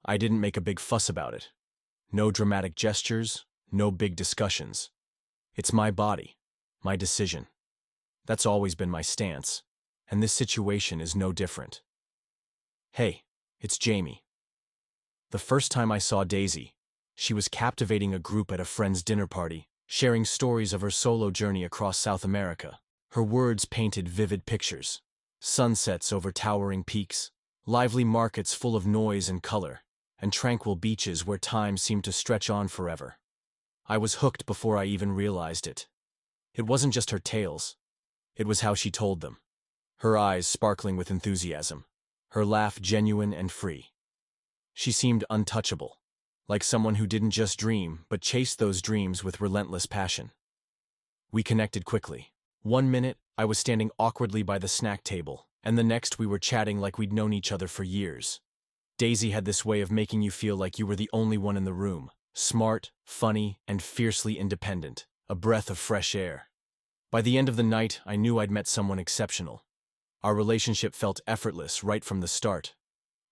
I didn't make a big fuss about it. No dramatic gestures, no big discussions. It's my body, my decision. That's always been my stance, and this situation is no different. Hey, it's Jamie. The first time I saw Daisy, she was captivating a group at a friend's dinner party, sharing stories of her solo journey across South America. Her words painted vivid pictures. Sunsets over towering peaks, lively markets full of noise and color, and tranquil beaches where time seemed to stretch on forever. I was hooked before I even realized it. It wasn't just her tales. It was how she told them. Her eyes sparkling with enthusiasm, her laugh genuine and free. She seemed untouchable, like someone who didn't just dream, but chased those dreams with relentless passion. We connected quickly. One minute, I was standing awkwardly by the snack table, and the next we were chatting like we'd known each other for years. Daisy had this way of making you feel like you were the only one in the room. Smart, funny, and fiercely independent. A breath of fresh air. By the end of the night, I knew I'd met someone exceptional. Our relationship felt effortless right from the start.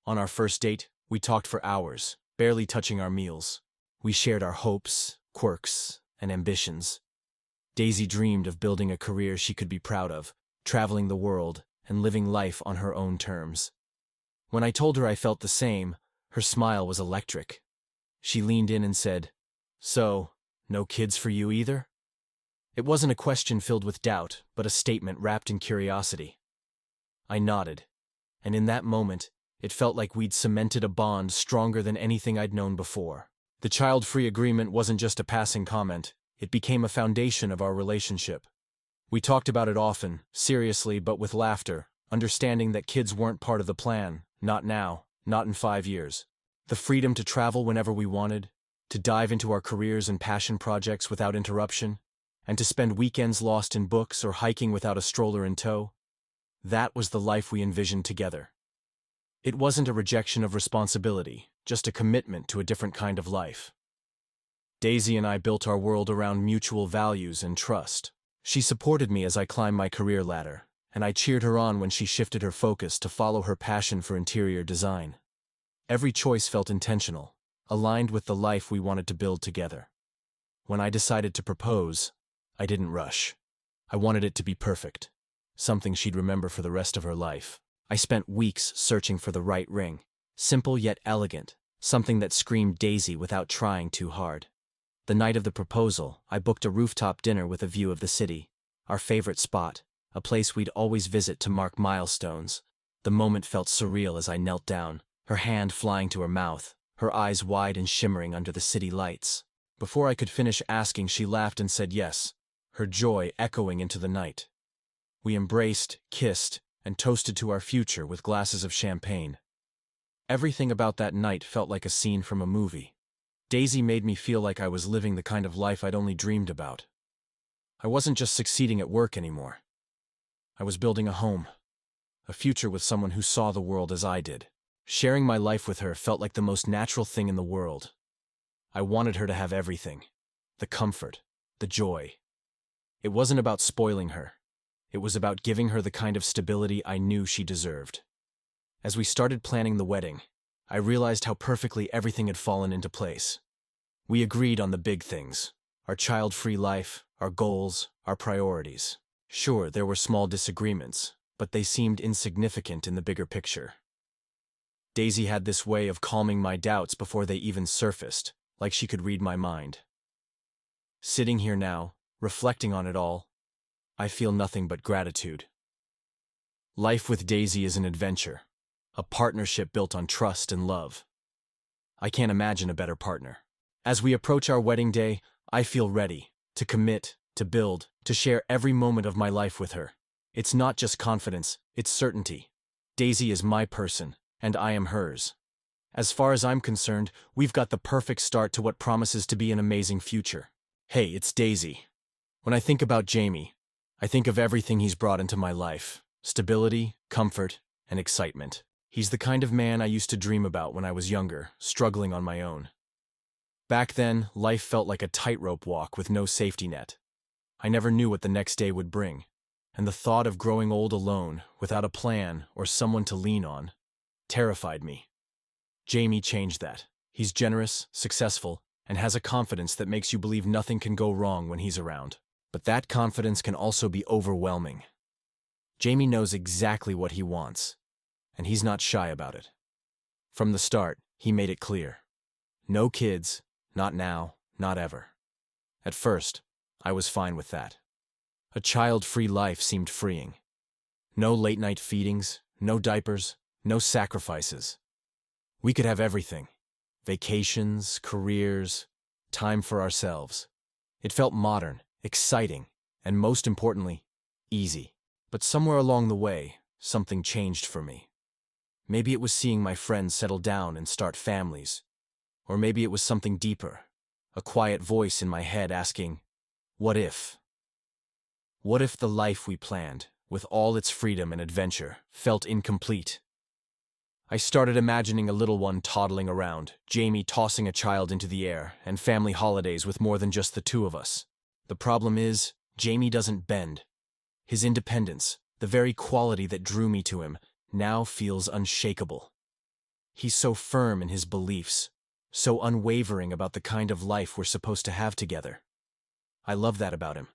On our first date, we talked for hours, barely touching our meals. We shared our hopes, quirks, and ambitions. Daisy dreamed of building a career she could be proud of, traveling the world, and living life on her own terms. When I told her I felt the same, her smile was electric. She leaned in and said, "So, no kids for you either?" It wasn't a question filled with doubt, but a statement wrapped in curiosity. I nodded, and in that moment, it felt like we'd cemented a bond stronger than anything I'd known before. The child-free agreement wasn't just a passing comment, it became a foundation of our relationship. We talked about it often, seriously but with laughter, understanding that kids weren't part of the plan, not now, not in 5 years. The freedom to travel whenever we wanted, to dive into our careers and passion projects without interruption, and to spend weekends lost in books or hiking without a stroller in tow. That was the life we envisioned together. It wasn't a rejection of responsibility, just a commitment to a different kind of life. Daisy and I built our world around mutual values and trust. She supported me as I climbed my career ladder, and I cheered her on when she shifted her focus to follow her passion for interior design. Every choice felt intentional, aligned with the life we wanted to build together. When I decided to propose, I didn't rush. I wanted it to be perfect, something she'd remember for the rest of her life. I spent weeks searching for the right ring, simple yet elegant, something that screamed Daisy without trying too hard. The night of the proposal, I booked a rooftop dinner with a view of the city, our favorite spot, a place we'd always visit to mark milestones. The moment felt surreal as I knelt down, her hand flying to her mouth, her eyes wide and shimmering under the city lights. Before I could finish asking, she laughed and said yes, her joy echoing into the night. We embraced, kissed, and toasted to our future with glasses of champagne. Everything about that night felt like a scene from a movie. Daisy made me feel like I was living the kind of life I'd only dreamed about. I wasn't just succeeding at work anymore. I was building a home, a future with someone who saw the world as I did. Sharing my life with her felt like the most natural thing in the world. I wanted her to have everything, the comfort, the joy. It wasn't about spoiling her. It was about giving her the kind of stability I knew she deserved. As we started planning the wedding, I realized how perfectly everything had fallen into place. We agreed on the big things, our child-free life, our goals, our priorities. Sure, there were small disagreements, but they seemed insignificant in the bigger picture. Daisy had this way of calming my doubts before they even surfaced, like she could read my mind. Sitting here now, reflecting on it all, I feel nothing but gratitude. Life with Daisy is an adventure, a partnership built on trust and love. I can't imagine a better partner. As we approach our wedding day, I feel ready to commit, to build, to share every moment of my life with her. It's not just confidence, it's certainty. Daisy is my person, and I am hers. As far as I'm concerned, we've got the perfect start to what promises to be an amazing future. Hey, it's Daisy. When I think about Jamie, I think of everything he's brought into my life: stability, comfort, and excitement. He's the kind of man I used to dream about when I was younger, struggling on my own. Back then, life felt like a tightrope walk with no safety net. I never knew what the next day would bring, and the thought of growing old alone, without a plan or someone to lean on, terrified me. Jamie changed that. He's generous, successful, and has a confidence that makes you believe nothing can go wrong when he's around. But that confidence can also be overwhelming. Jamie knows exactly what he wants, and he's not shy about it. From the start, he made it clear. No kids, not now, not ever. At first, I was fine with that. A child-free life seemed freeing. No late-night feedings, no diapers, no sacrifices. We could have everything. Vacations, careers, time for ourselves. It felt modern, exciting, and most importantly, easy. But somewhere along the way, something changed for me. Maybe it was seeing my friends settle down and start families. Or maybe it was something deeper, a quiet voice in my head asking, what if? What if the life we planned, with all its freedom and adventure, felt incomplete? I started imagining a little one toddling around, Jamie tossing a child into the air, and family holidays with more than just the two of us. The problem is, Jamie doesn't bend. His independence, the very quality that drew me to him, now feels unshakable. He's so firm in his beliefs, so unwavering about the kind of life we're supposed to have together. I love that about him,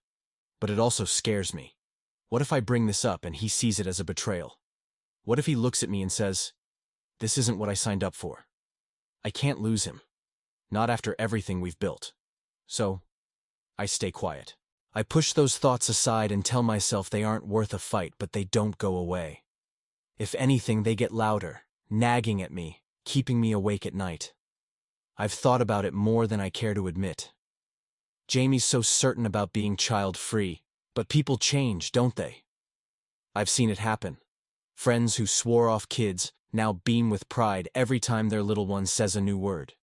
but it also scares me. What if I bring this up and he sees it as a betrayal? What if he looks at me and says, this isn't what I signed up for? I can't lose him, not after everything we've built. So, I stay quiet. I push those thoughts aside and tell myself they aren't worth a fight, but they don't go away. If anything, they get louder, nagging at me, keeping me awake at night. I've thought about it more than I care to admit. Jamie's so certain about being child-free, but people change, don't they? I've seen it happen. Friends who swore off kids now beam with pride every time their little one says a new word.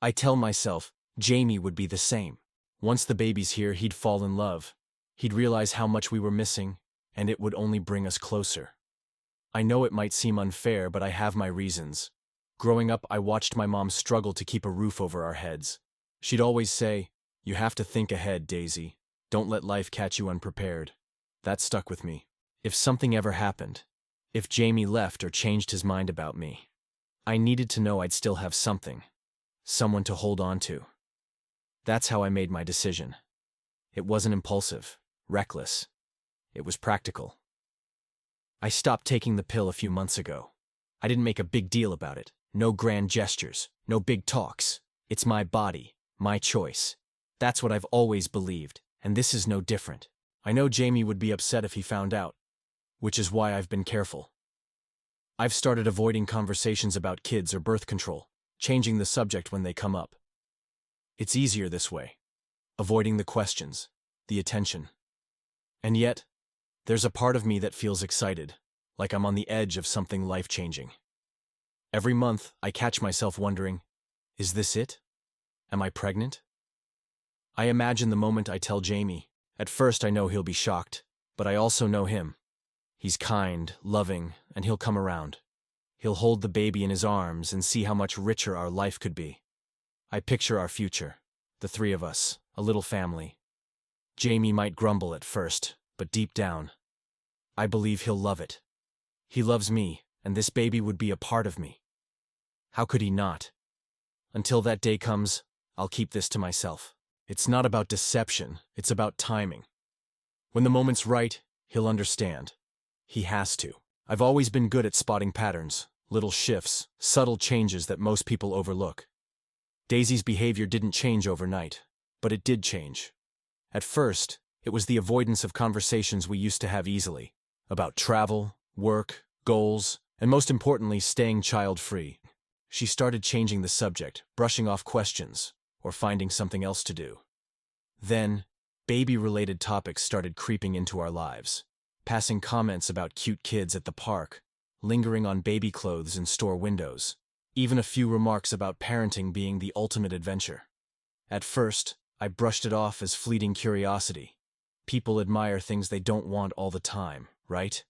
I tell myself, Jamie would be the same. Once the baby's here, he'd fall in love. He'd realize how much we were missing, and it would only bring us closer. I know it might seem unfair, but I have my reasons. Growing up, I watched my mom struggle to keep a roof over our heads. She'd always say, you have to think ahead, Daisy. Don't let life catch you unprepared. That stuck with me. If something ever happened, if Jamie left or changed his mind about me, I needed to know I'd still have something, someone to hold on to. That's how I made my decision. It wasn't impulsive, reckless. It was practical. I stopped taking the pill a few months ago. I didn't make a big deal about it. No grand gestures, no big talks. It's my body, my choice. That's what I've always believed, and this is no different. I know Jamie would be upset if he found out, which is why I've been careful. I've started avoiding conversations about kids or birth control, changing the subject when they come up. It's easier this way, avoiding the questions, the attention. And yet, there's a part of me that feels excited, like I'm on the edge of something life-changing. Every month, I catch myself wondering, is this it? Am I pregnant? I imagine the moment I tell Jamie. At first, I know he'll be shocked, but I also know him. He's kind, loving, and he'll come around. He'll hold the baby in his arms and see how much richer our life could be. I picture our future, the three of us, a little family. Jamie might grumble at first, but deep down, I believe he'll love it. He loves me, and this baby would be a part of me. How could he not? Until that day comes, I'll keep this to myself. It's not about deception, it's about timing. When the moment's right, he'll understand. He has to. I've always been good at spotting patterns, little shifts, subtle changes that most people overlook. Daisy's behavior didn't change overnight, but it did change. At first, it was the avoidance of conversations we used to have easily, about travel, work, goals, and most importantly, staying child-free. She started changing the subject, brushing off questions, or finding something else to do. Then, baby-related topics started creeping into our lives, passing comments about cute kids at the park, lingering on baby clothes in store windows, even a few remarks about parenting being the ultimate adventure. At first, I brushed it off as fleeting curiosity. People admire things they don't want all the time, right?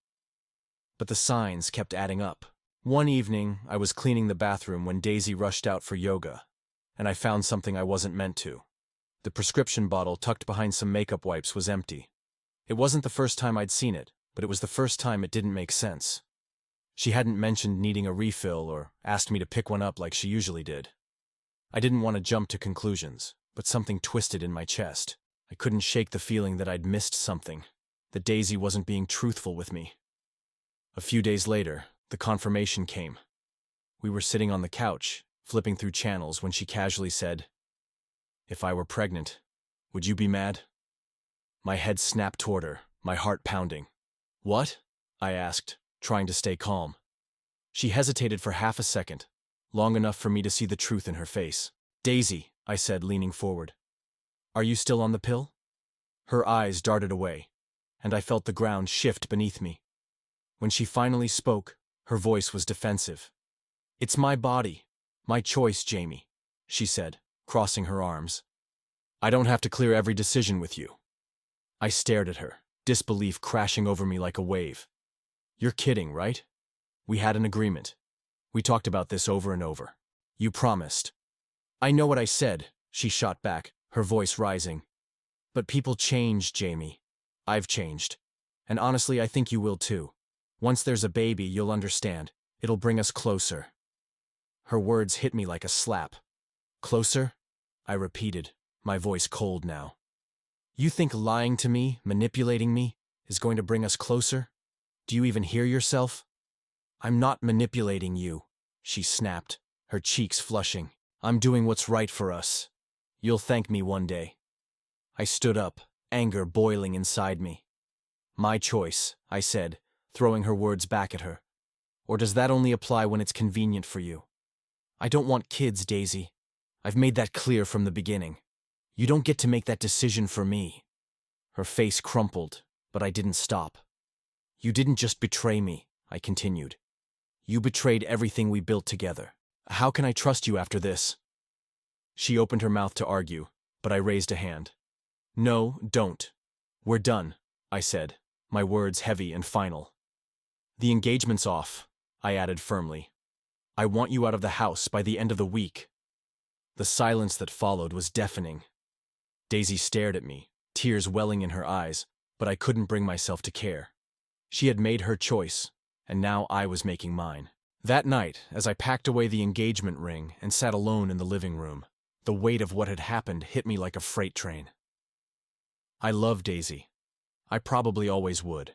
But the signs kept adding up. One evening, I was cleaning the bathroom when Daisy rushed out for yoga, and I found something I wasn't meant to. The prescription bottle tucked behind some makeup wipes was empty. It wasn't the first time I'd seen it, but it was the first time it didn't make sense. She hadn't mentioned needing a refill or asked me to pick one up like she usually did. I didn't want to jump to conclusions, but something twisted in my chest. I couldn't shake the feeling that I'd missed something, that Daisy wasn't being truthful with me. A few days later, the confirmation came. We were sitting on the couch, flipping through channels when she casually said, "If I were pregnant, would you be mad?" My head snapped toward her, my heart pounding. "What?" I asked, trying to stay calm. She hesitated for half a second, long enough for me to see the truth in her face. "Daisy," I said, leaning forward. "Are you still on the pill?" Her eyes darted away, and I felt the ground shift beneath me. When she finally spoke, her voice was defensive. "It's my body, my choice, Jamie," she said, crossing her arms. "I don't have to clear every decision with you." I stared at her, disbelief crashing over me like a wave. "You're kidding, right? We had an agreement. We talked about this over and over. You promised." "I know what I said," she shot back, her voice rising. "But people change, Jamie. I've changed. And honestly, I think you will too. Once there's a baby, you'll understand. It'll bring us closer." Her words hit me like a slap. "Closer?" I repeated, my voice cold now. "You think lying to me, manipulating me, is going to bring us closer? Do you even hear yourself?" "I'm not manipulating you," she snapped, her cheeks flushing. "I'm doing what's right for us. You'll thank me one day." I stood up, anger boiling inside me. "My choice," I said, throwing her words back at her. "Or does that only apply when it's convenient for you?" "I don't want kids, Daisy. I've made that clear from the beginning. You don't get to make that decision for me." Her face crumpled, but I didn't stop. "You didn't just betray me," I continued. "You betrayed everything we built together. How can I trust you after this?" She opened her mouth to argue, but I raised a hand. "No, don't. We're done," I said, my words heavy and final. "The engagement's off," I added firmly. "I want you out of the house by the end of the week." The silence that followed was deafening. Daisy stared at me, tears welling in her eyes, but I couldn't bring myself to care. She had made her choice, and now I was making mine. That night, as I packed away the engagement ring and sat alone in the living room, the weight of what had happened hit me like a freight train. I love Daisy. I probably always would.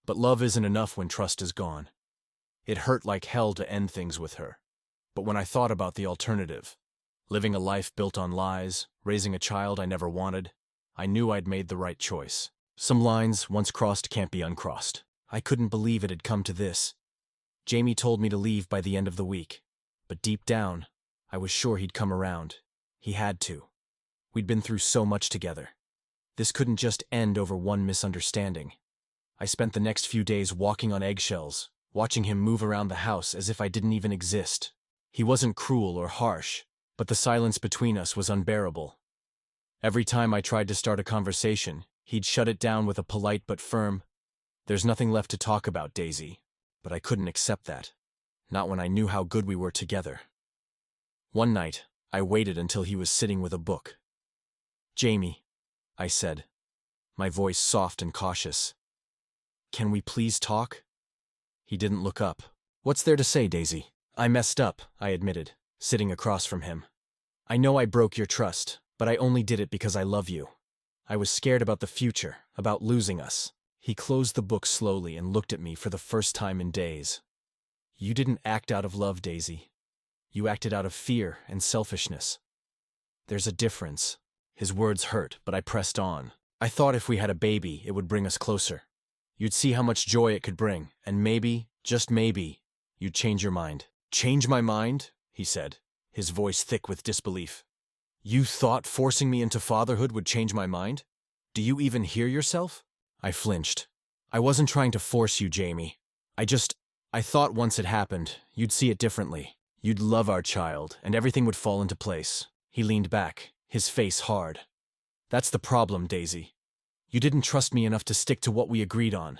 But love isn't enough when trust is gone. It hurt like hell to end things with her. But when I thought about the alternative, living a life built on lies, raising a child I never wanted, I knew I'd made the right choice. Some lines, once crossed, can't be uncrossed. I couldn't believe it had come to this. Jamie told me to leave by the end of the week, but deep down, I was sure he'd come around. He had to. We'd been through so much together. This couldn't just end over one misunderstanding. I spent the next few days walking on eggshells, watching him move around the house as if I didn't even exist. He wasn't cruel or harsh, but the silence between us was unbearable. Every time I tried to start a conversation, he'd shut it down with a polite but firm, "There's nothing left to talk about, Daisy." But I couldn't accept that. Not when I knew how good we were together. One night, I waited until he was sitting with a book. "Jamie," I said, my voice soft and cautious. "Can we please talk?" He didn't look up. "What's there to say, Daisy?" "I messed up," I admitted, sitting across from him. "I know I broke your trust, but I only did it because I love you. I was scared about the future, about losing us." He closed the book slowly and looked at me for the first time in days. "You didn't act out of love, Daisy. You acted out of fear and selfishness. There's a difference." His words hurt, but I pressed on. "I thought if we had a baby, it would bring us closer. You'd see how much joy it could bring, and maybe, just maybe, you'd change your mind." "Change my mind?" he said, his voice thick with disbelief. "You thought forcing me into fatherhood would change my mind? Do you even hear yourself?" I flinched. "I wasn't trying to force you, Jamie. I thought once it happened, you'd see it differently. You'd love our child, and everything would fall into place." He leaned back, his face hard. "That's the problem, Daisy. You didn't trust me enough to stick to what we agreed on.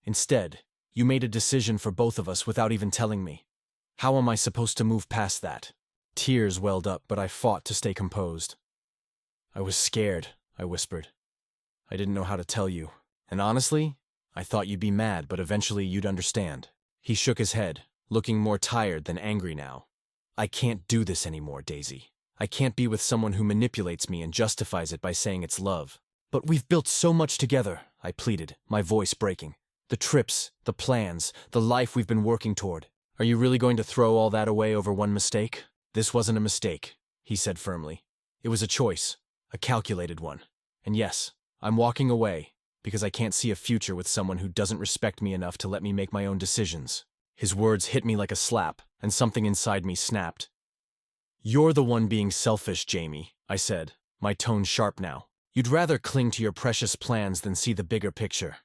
Instead, you made a decision for both of us without even telling me. How am I supposed to move past that?" Tears welled up, but I fought to stay composed. "I was scared," I whispered. "I didn't know how to tell you. And honestly, I thought you'd be mad, but eventually you'd understand." He shook his head, looking more tired than angry now. I can't do this anymore, Daisy. I can't be with someone who manipulates me and justifies it by saying it's love. But we've built so much together, I pleaded, my voice breaking. The trips, the plans, the life we've been working toward. Are you really going to throw all that away over one mistake? This wasn't a mistake, he said firmly. It was a choice, a calculated one. And yes, I'm walking away, because I can't see a future with someone who doesn't respect me enough to let me make my own decisions. His words hit me like a slap, and something inside me snapped. You're the one being selfish, Jamie, I said, my tone sharp now. You'd rather cling to your precious plans than see the bigger picture.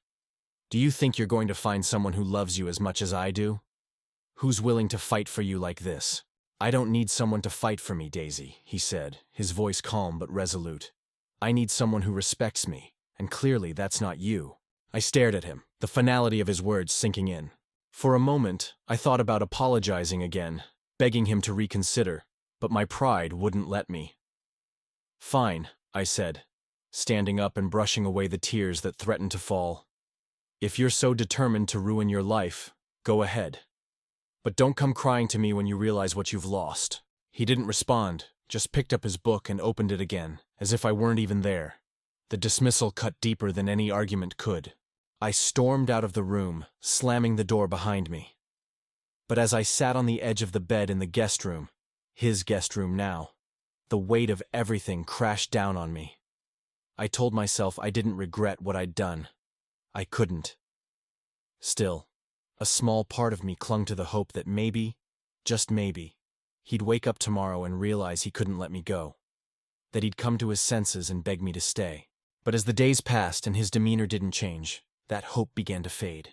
Do you think you're going to find someone who loves you as much as I do? Who's willing to fight for you like this? I don't need someone to fight for me, Daisy, he said, his voice calm but resolute. I need someone who respects me, and clearly that's not you. I stared at him, the finality of his words sinking in. For a moment, I thought about apologizing again, begging him to reconsider, but my pride wouldn't let me. Fine, I said, standing up and brushing away the tears that threatened to fall. If you're so determined to ruin your life, go ahead. But don't come crying to me when you realize what you've lost. He didn't respond, just picked up his book and opened it again, as if I weren't even there. The dismissal cut deeper than any argument could. I stormed out of the room, slamming the door behind me. But as I sat on the edge of the bed in the guest room, his guest room now, the weight of everything crashed down on me. I told myself I didn't regret what I'd done. I couldn't. Still, a small part of me clung to the hope that maybe, just maybe, he'd wake up tomorrow and realize he couldn't let me go. That he'd come to his senses and beg me to stay. But as the days passed and his demeanor didn't change, that hope began to fade.